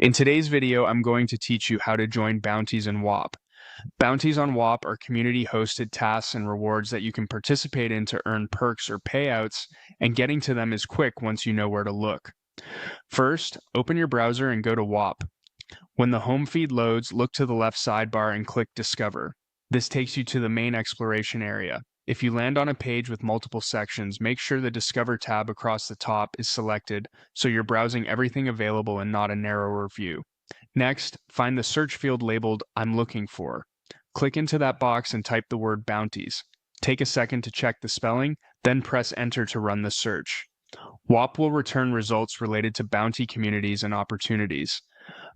In today's video, I'm going to teach you how to join Bounties in Whop. Bounties on Whop are community-hosted tasks and rewards that you can participate in to earn perks or payouts, and getting to them is quick once you know where to look. First, open your browser and go to Whop. When the home feed loads, look to the left sidebar and click Discover. This takes you to the main exploration area. If you land on a page with multiple sections, make sure the Discover tab across the top is selected so you're browsing everything available and not a narrower view. Next, find the search field labeled I'm looking for. Click into that box and type the word Bounties. Take a second to check the spelling, then press Enter to run the search. Whop will return results related to bounty communities and opportunities.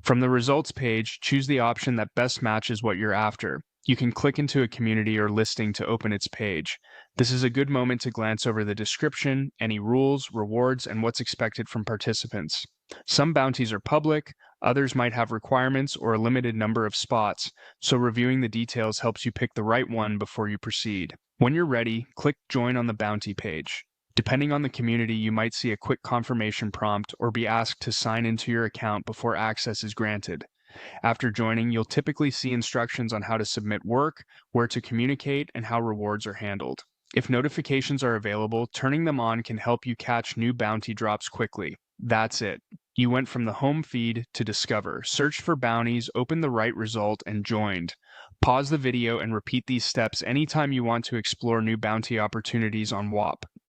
From the results page, choose the option that best matches what you're after. You can click into a community or listing to open its page. This is a good moment to glance over the description, any rules, rewards, and what's expected from participants. Some bounties are public, others might have requirements or a limited number of spots, so reviewing the details helps you pick the right one before you proceed. When you're ready, click Join on the bounty page. Depending on the community, you might see a quick confirmation prompt or be asked to sign into your account before access is granted. After joining, you'll typically see instructions on how to submit work, where to communicate, and how rewards are handled. If notifications are available, turning them on can help you catch new bounty drops quickly. That's it. You went from the home feed to Discover, searched for bounties, opened the right result, and joined. Pause the video and repeat these steps anytime you want to explore new bounty opportunities on Whop.